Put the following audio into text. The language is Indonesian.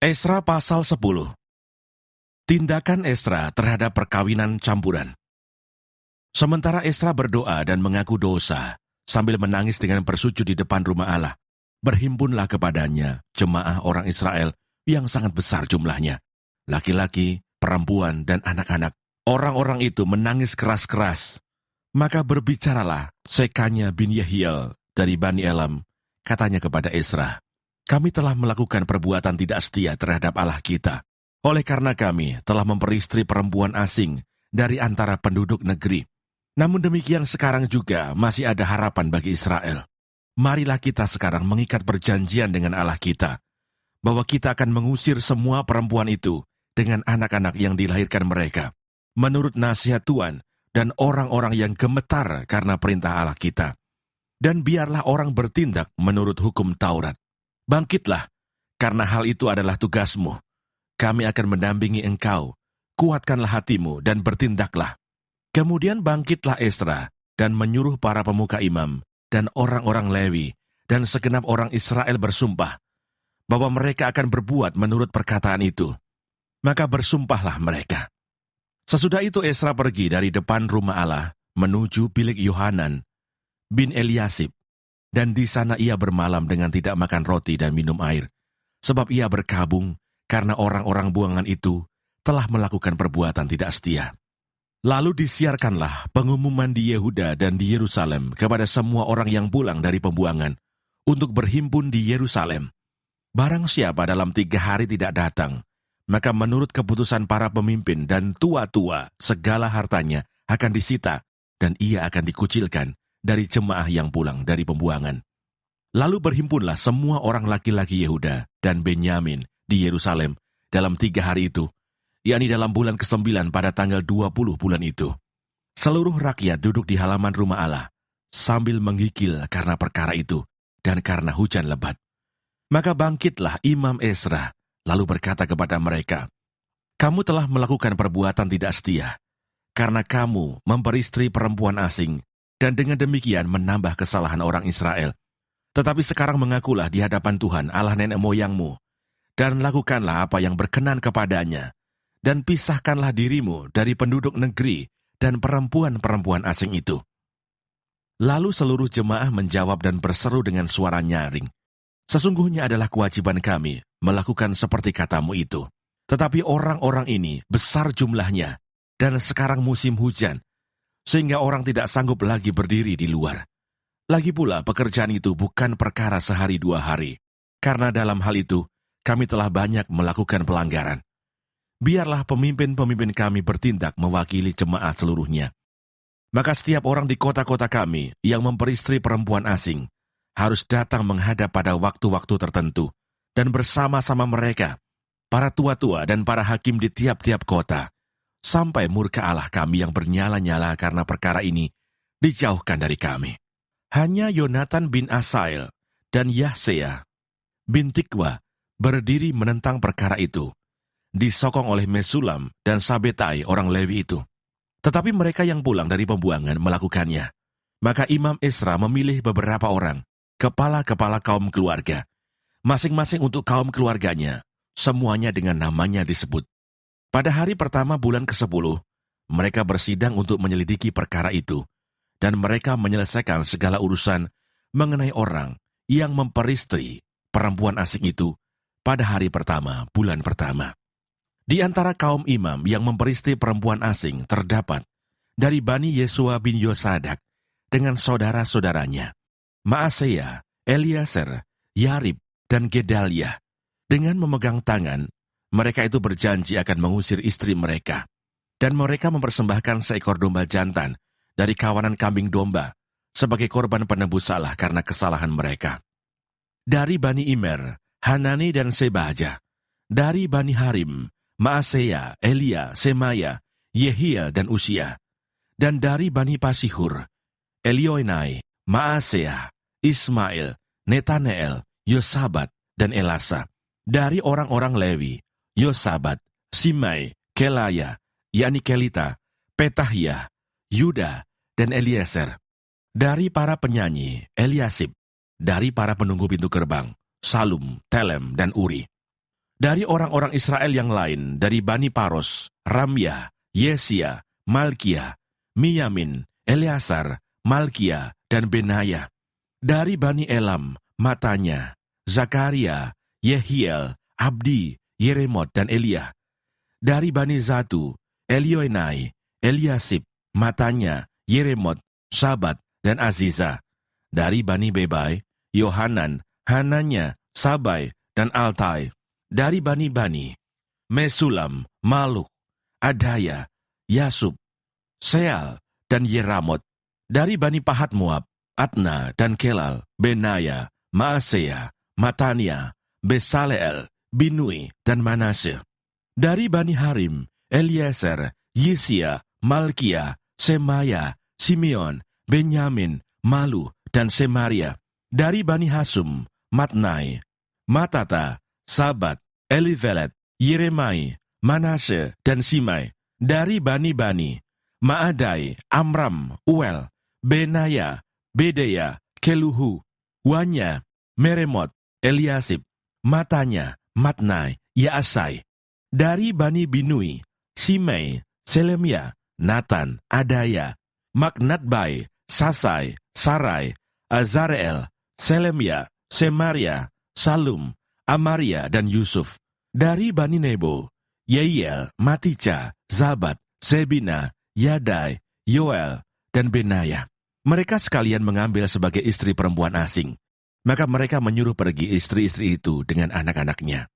Esra pasal 10. Tindakan Esra terhadap perkawinan campuran. Sementara Esra berdoa dan mengaku dosa, sambil menangis dengan bersujud di depan rumah Allah, berhimpunlah kepadanya jemaah orang Israel yang sangat besar jumlahnya, laki-laki, perempuan, dan anak-anak. Orang-orang itu menangis keras-keras. Maka berbicaralah Sekanya bin Yehiel dari Bani Elam, katanya kepada Esra, "Kami telah melakukan perbuatan tidak setia terhadap Allah kita. Oleh karena kami telah memperistri perempuan asing dari antara penduduk negeri. Namun demikian sekarang juga masih ada harapan bagi Israel. Marilah kita sekarang mengikat perjanjian dengan Allah kita, bahwa kita akan mengusir semua perempuan itu dengan anak-anak yang dilahirkan mereka, menurut nasihat Tuhan dan orang-orang yang gemetar karena perintah Allah kita. Dan biarlah orang bertindak menurut hukum Taurat. Bangkitlah, karena hal itu adalah tugasmu. Kami akan mendampingi engkau. Kuatkanlah hatimu dan bertindaklah." Kemudian bangkitlah Esra dan menyuruh para pemuka imam dan orang-orang Lewi dan segenap orang Israel bersumpah bahwa mereka akan berbuat menurut perkataan itu. Maka bersumpahlah mereka. Sesudah itu Esra pergi dari depan rumah Allah menuju bilik Yohanan bin Eliasib, dan di sana ia bermalam dengan tidak makan roti dan minum air, sebab ia berkabung karena orang-orang buangan itu telah melakukan perbuatan tidak setia. Lalu disiarkanlah pengumuman di Yehuda dan di Yerusalem kepada semua orang yang pulang dari pembuangan untuk berhimpun di Yerusalem. Barang siapa dalam 3 hari tidak datang, maka menurut keputusan para pemimpin dan tua-tua, segala hartanya akan disita dan ia akan dikucilkan dari jemaah yang pulang dari pembuangan. Lalu berhimpunlah semua orang laki-laki Yehuda dan Benyamin di Yerusalem dalam 3 hari itu, yakni dalam bulan ke-9 pada tanggal 20 bulan itu. Seluruh rakyat duduk di halaman rumah Allah, sambil menggigil karena perkara itu dan karena hujan lebat. Maka bangkitlah Imam Esra, lalu berkata kepada mereka, "Kamu telah melakukan perbuatan tidak setia, karena kamu memperistri perempuan asing, dan dengan demikian menambah kesalahan orang Israel. Tetapi sekarang mengakulah di hadapan Tuhan Allah nenek moyangmu, dan lakukanlah apa yang berkenan kepadanya, dan pisahkanlah dirimu dari penduduk negeri dan perempuan-perempuan asing itu." Lalu seluruh jemaah menjawab dan berseru dengan suara nyaring, "Sesungguhnya adalah kewajiban kami melakukan seperti katamu itu. Tetapi orang-orang ini besar jumlahnya, dan sekarang musim hujan, sehingga orang tidak sanggup lagi berdiri di luar. Lagi pula pekerjaan itu bukan perkara sehari 2 hari, karena dalam hal itu kami telah banyak melakukan pelanggaran. Biarlah pemimpin-pemimpin kami bertindak mewakili jemaah seluruhnya. Maka setiap orang di kota-kota kami yang memperistri perempuan asing harus datang menghadap pada waktu-waktu tertentu, dan bersama-sama mereka, para tua-tua dan para hakim di tiap-tiap kota, sampai murka Allah kami yang bernyala-nyala karena perkara ini dijauhkan dari kami." Hanya Yonatan bin Asael dan Yahsea bin Tikwa berdiri menentang perkara itu, disokong oleh Mesulam dan Sabetai orang Lewi itu. Tetapi mereka yang pulang dari pembuangan melakukannya. Maka Imam Esra memilih beberapa orang, kepala-kepala kaum keluarga, masing-masing untuk kaum keluarganya, semuanya dengan namanya disebut. Pada hari pertama bulan ke-10, mereka bersidang untuk menyelidiki perkara itu, dan mereka menyelesaikan segala urusan mengenai orang yang memperistri perempuan asing itu pada hari pertama bulan pertama. Di antara kaum imam yang memperistri perempuan asing terdapat dari Bani Yesua bin Yosadak dengan saudara-saudaranya, Maaseya, Eliezer, Yarib, dan Gedalia. Dengan memegang tangan, mereka itu berjanji akan mengusir istri mereka, dan mereka mempersembahkan seekor domba jantan dari kawanan kambing domba sebagai korban penebus salah karena kesalahan mereka. Dari Bani Imer, Hanani dan Sebaja. Dari Bani Harim, Maaseya, Elia, Semaya, Yehiel dan Usia. Dan dari Bani Pasihur, Elioenai, Maaseya, Ismail, Netaneel, Yosabat, dan Elasa. Dari orang-orang Lewi, Yosabat, Simai, Kelaya, yakni Kelita, Petahia, Yuda, dan Eliezer. Dari para penyanyi, Eliasib. Dari para penunggu pintu gerbang, Salum, Telem, dan Uri. Dari orang-orang Israel yang lain, dari Bani Paros, Ramyah, Yesia, Malkia, Miyamin, Eleazar, Malkia, dan Benaya. Dari Bani Elam, Matanya, Zakaria, Yehiel, Abdi, Yeremot, dan Elia. Dari Bani Zatu, Elioenai, Eliasib, Matanya, Yeremot, Sabat, dan Aziza. Dari Bani Bebai, Yohanan, Hananya, Sabai, dan Altai. Dari Bani, Mesulam, Maluk, Adaya, Yasub, Seal, dan Yeramot. Dari Bani Pahat Moab, Adna dan Kelal, Benaya, Maaseya, Matania, Besaleel, Binui, dan Manasye. Dari Bani Harim, Eliezer, Yisia, Malkia, Semaya, Simeon, Benyamin, Malu, dan Semaria. Dari Bani Hasum, Matnai, Matata, Sabat, Elifelet, Yeremai, Manasye, dan Simai. Dari Bani, Maadai, Amram, Uel, Benaya, Bedeya, Keluhu, Wanya, Meremot, Eliasib, Matanya, Matnai, Yaasai. Dari Bani Binui, Simei, Selemia, Natan, Adaya, Maknatbai, Sasai, Sarai, Azareel, Selemia, Semaria, Salum, Amaria, dan Yusuf. Dari Bani Nebo, Yeiel, Matica, Zabat, Sebina, Yadai, Yoel, dan Benaya. Mereka sekalian mengambil sebagai istri perempuan asing. Maka mereka menyuruh pergi istri-istri itu dengan anak-anaknya.